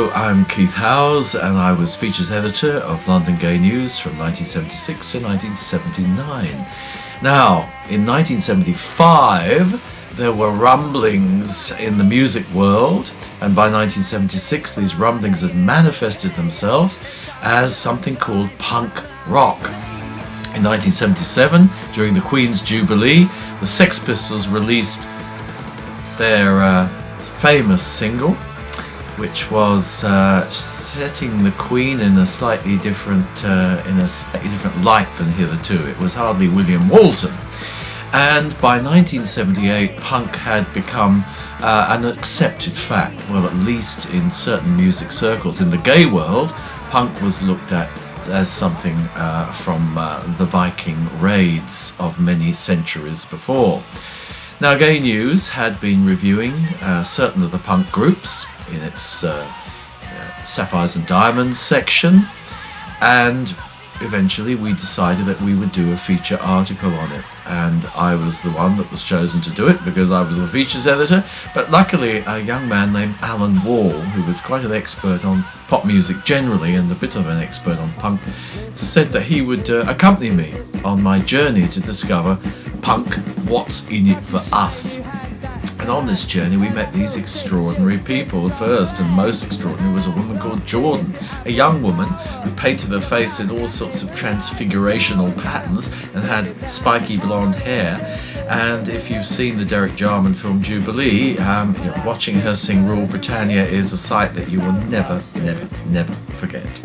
Hello, I'm Keith Howes and I was features editor of London Gay News from 1976 to 1979. Now, in 1975 there were rumblings in the music world, and by 1976 these rumblings had manifested themselves as something called punk rock. In 1977, during the Queen's Jubilee, the Sex Pistols released their famous single, which was setting the Queen in a slightly different light than hitherto. It was hardly William Walton. And by 1978, punk had become an accepted fact. Well, at least in certain music circles. In the gay world, punk was looked at as something from the Viking raids of many centuries before. Now, Gay News had been reviewing certain of the punk groups in its Sapphires and Diamonds section, and eventually we decided that we would do a feature article on it, and I was the one that was chosen to do it because I was the features editor. But luckily a young man named Alan Wall, who was quite an expert on pop music generally and a bit of an expert on punk, said that he would accompany me on my journey to discover punk, what's in it for us. And on this journey we met these extraordinary people. The first and most extraordinary was a woman called Jordan, a young woman who painted her face in all sorts of transfigurational patterns and had spiky blonde hair. And if you've seen the Derek Jarman film Jubilee, watching her sing Rule Britannia is a sight that you will never, never, never forget.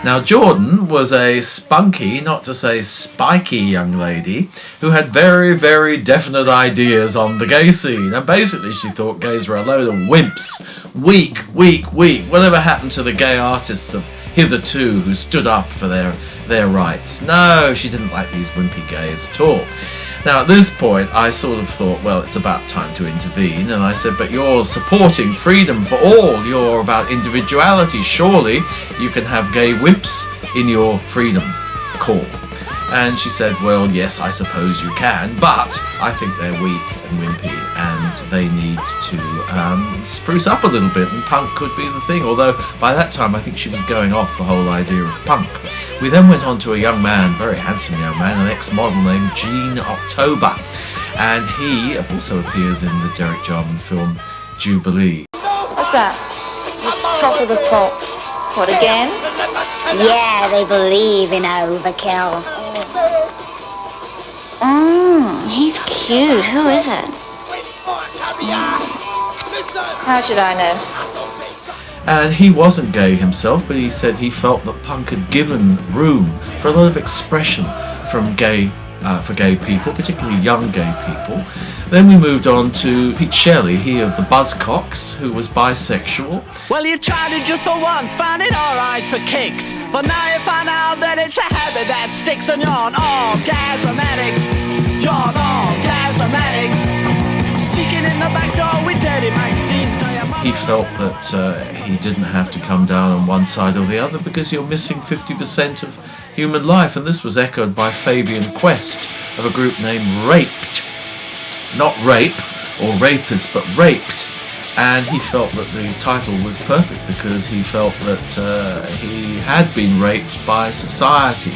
Now, Jordan was a spunky, not to say spiky young lady who had very, very definite ideas on the gay scene. And basically she thought gays were a load of wimps. Weak. Whatever happened to the gay artists of hitherto who stood up for their rights? No, she didn't like these wimpy gays at all. Now, at this point, I sort of thought, well, it's about time to intervene. And I said, but you're supporting freedom for all. You're about individuality. Surely you can have gay wimps in your freedom call. And she said, well, yes, I suppose you can, but I think they're weak and wimpy and they need to spruce up a little bit, and punk could be the thing. Although by that time I think she was going off the whole idea of punk. We then went on to a young man, very handsome young man, an ex-model named Gene October, and he also appears in the Derek Jarman film Jubilee. What's that? It's top of the pop. What, again? Yeah, they believe in overkill. He's cute. Who is it? How should I know? And he wasn't gay himself, but he said he felt that punk had given room for a lot of expression from for gay people, particularly young gay people. Then we moved on to Pete Shelley, he of the Buzzcocks, who was bisexual. Well, you tried it just for once, found it alright for kicks, but now you find out that it's a habit that sticks, and you're an orgasm addict. You're an orgasm addict. Sneaking in the back door with dirty magazines. He felt that he didn't have to come down on one side or the other because you're missing 50% of human life, and this was echoed by Fabian Quest of a group named Raped. Not rape or rapist, but Raped. And he felt that the title was perfect because he felt that he had been raped by society.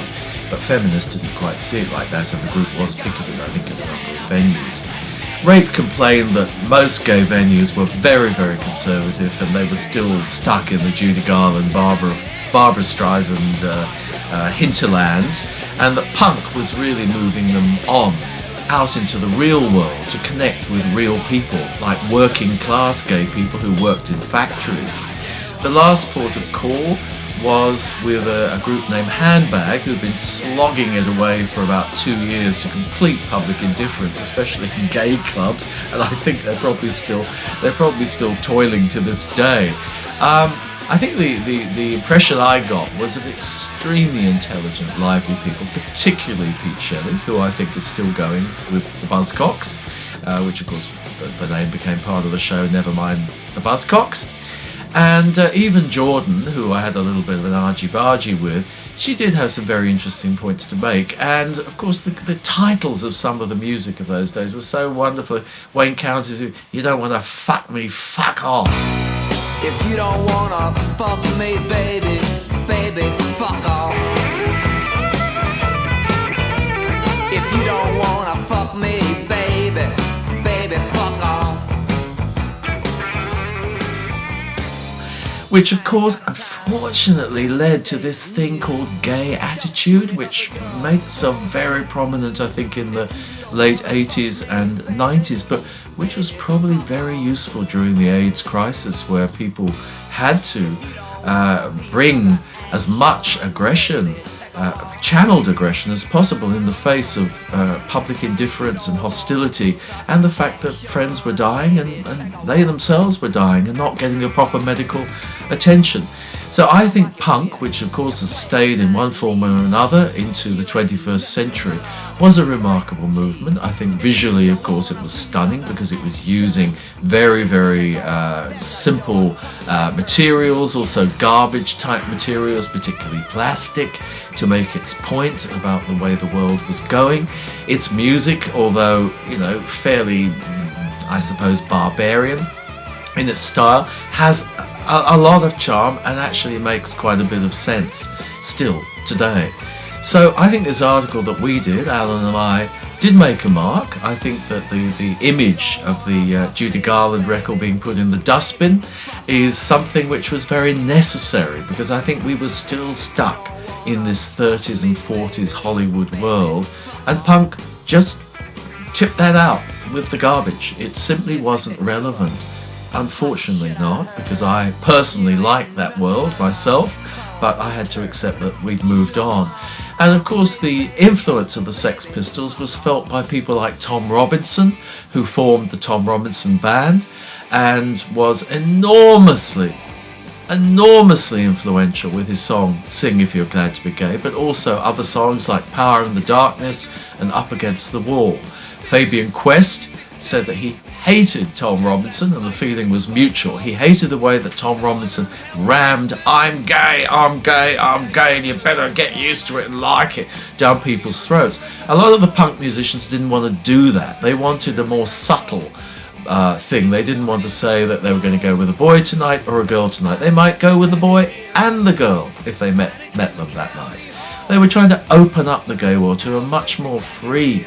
But feminists didn't quite see it like that, and the group was picketed, I think, in a number of venues. Rape complained that most gay venues were very, very conservative, and they were still stuck in the Judy Garland, Barbara Streisand hinterlands, and that punk was really moving them on out into the real world to connect with real people, like working class gay people who worked in factories. The last port of call was with a group named Handbag, who'd been slogging it away for about 2 years to complete public indifference, especially in gay clubs, and I think they're probably still toiling to this day. I think the impression I got was of extremely intelligent, lively people, particularly Pete Shelley, who I think is still going with the Buzzcocks, which of course the name became part of the show, never mind the Buzzcocks. And even Jordan, who I had a little bit of an argy-bargy with, she did have some very interesting points to make. And of course the titles of some of the music of those days were so wonderful. Wayne County's "You Don't Want to Fuck Me, Fuck Off." If you don't wanna fuck me, baby, baby, fuck off. If you don't wanna fuck me, baby, baby, fuck off. Which of course unfortunately led to this thing called gay attitude, which made itself very prominent I think in the late 80s and 90s, but which was probably very useful during the AIDS crisis, where people had to bring as much aggression, channeled aggression as possible in the face of public indifference and hostility, and the fact that friends were dying and they themselves were dying and not getting the proper medical attention. So I think punk, which of course has stayed in one form or another into the 21st century, was a remarkable movement. I think visually, of course, it was stunning because it was using very, very simple materials, also garbage type materials, particularly plastic, to make its point about the way the world was going. Its music, although, fairly, I suppose, barbarian in its style, has a lot of charm and actually makes quite a bit of sense still today. So I think this article that we did, Alan and I, did make a mark. I think that the image of the Judy Garland record being put in the dustbin is something which was very necessary, because I think we were still stuck in this 30s and 40s Hollywood world, and punk just tipped that out with the garbage. It simply wasn't relevant. Unfortunately not, because I personally liked that world myself, but I had to accept that we'd moved on. And of course the influence of the Sex Pistols was felt by people like Tom Robinson, who formed the Tom Robinson Band and was enormously influential with his song Sing If You're Glad to Be Gay, but also other songs like Power in the Darkness and Up Against the Wall. Fabian Quest said that he hated Tom Robinson, and the feeling was mutual. He hated the way that Tom Robinson rammed I'm gay, and you better get used to it and like it down people's throats. A lot of the punk musicians didn't want to do that. They wanted a more subtle thing. They didn't want to say that they were going to go with a boy tonight or a girl tonight. They might go with the boy and the girl if they met them that night. They were trying to open up the gay world to a much more freeing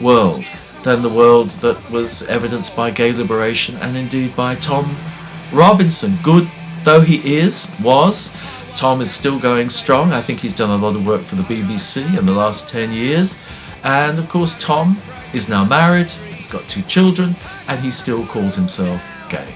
world than the world that was evidenced by gay liberation and indeed by Tom Robinson. Good though he was, Tom is still going strong. I think he's done a lot of work for the BBC in the last 10 years. And of course Tom is now married, he's got 2 children, and he still calls himself gay.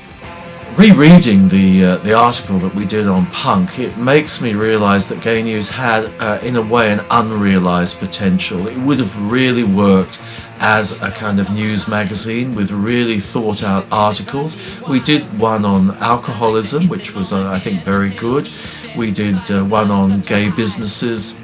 Rereading the article that we did on punk, it makes me realise that Gay News had, in a way, an unrealised potential. It would have really worked as a kind of news magazine with really thought out articles. We did one on alcoholism, which was, I think, very good. We did one on gay businesses.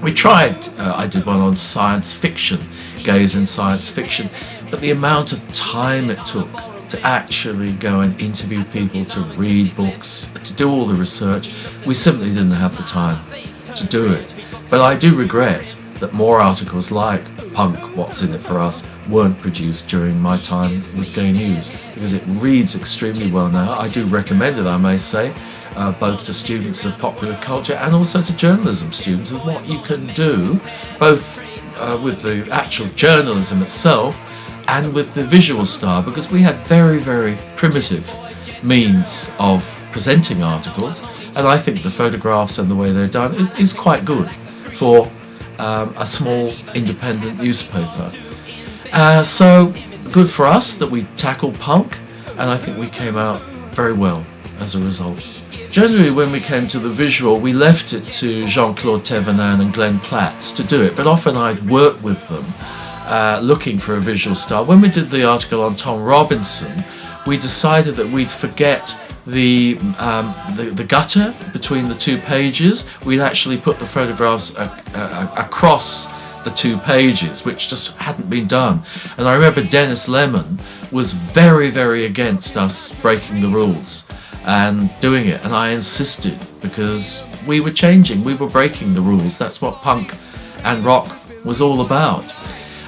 I did one on science fiction, gays in science fiction, but the amount of time it took to actually go and interview people, to read books, to do all the research, we simply didn't have the time to do it. But I do regret that more articles like Punk, What's in It for Us, weren't produced during my time with Gay News, because it reads extremely well now. I do recommend it, I may say, both to students of popular culture and also to journalism students, of what you can do, both with the actual journalism itself and with the visual style, because we had very, very primitive means of presenting articles, and I think the photographs and the way they're done is quite good for a small independent newspaper. So good for us that we tackled punk, and I think we came out very well as a result. generally when we came to the visual, we left it to Jean-Claude Thévenin and Glenn Platz to do it, but often I'd work with them looking for a visual style. When we did the article on Tom Robinson, we decided that we'd forget the gutter between the two pages. We'd actually put the photographs across the two pages, which just hadn't been done. And I remember Dennis Lemon was very, very against us breaking the rules and doing it, and I insisted because we were changing, we were breaking the rules. That's what punk and rock was all about.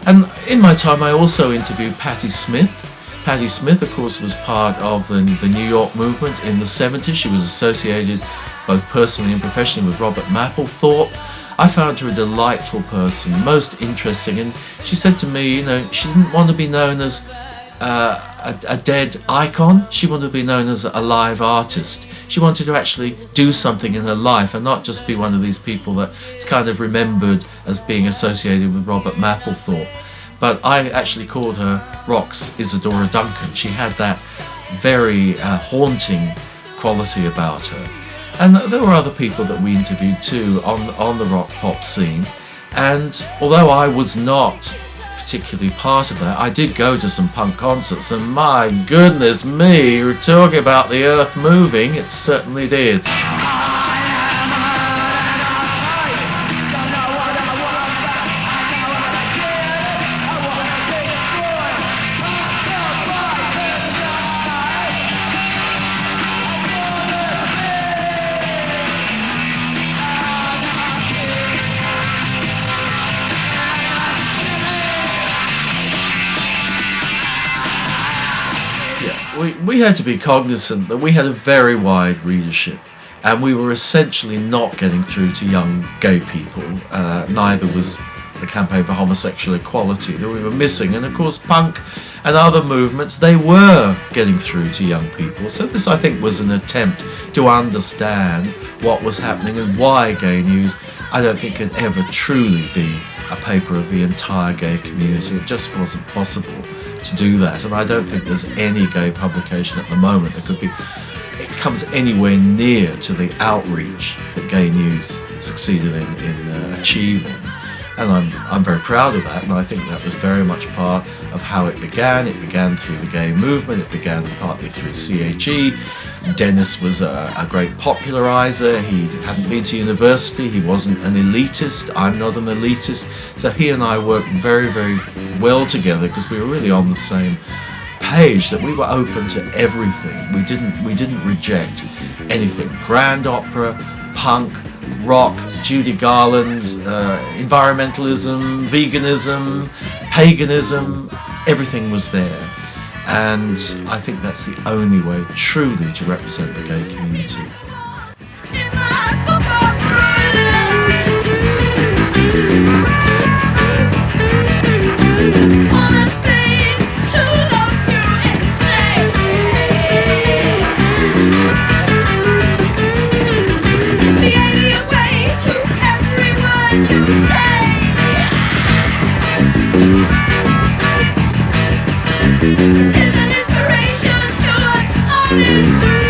And in my time I also interviewed Patti Smith. Patti Smith, of course, was part of the New York movement in the 70s. She was associated both personally and professionally with Robert Mapplethorpe. I found her a delightful person, most interesting, and she said to me, you know, she didn't want to be known as a dead icon. She wanted to be known as a live artist. She wanted to actually do something in her life and not just be one of these people that's kind of remembered as being associated with Robert Mapplethorpe. But I actually called her Rock's Isadora Duncan. She had that very haunting quality about her. And there were other people that we interviewed too on the rock pop scene. And although I was not particularly part of that, I did go to some punk concerts, and my goodness me, you're talking about the earth moving, it certainly did. We had to be cognizant that we had a very wide readership, and we were essentially not getting through to young gay people. Neither was the campaign for homosexual equality that we were missing. And of course punk and other movements, they were getting through to young people. So this, I think, was an attempt to understand what was happening and why gay news, I don't think, can ever truly be a paper of the entire gay community. It just wasn't possible to do that, and I don't think there's any gay publication at the moment that it comes anywhere near to the outreach that gay news succeeded in achieving. And I'm very proud of that, and I think that was very much part of how it began. It began through the gay movement, it began partly through CHE. Dennis was a great popularizer. He hadn't been to university, he wasn't an elitist, I'm not an elitist, so he and I worked very, very well together because we were really on the same page, that we were open to everything. We didn't reject anything. Grand opera, punk, rock, Judy Garland, environmentalism, veganism, paganism, everything was there. And I think that's the only way truly to represent the gay community. Is an inspiration to an audience.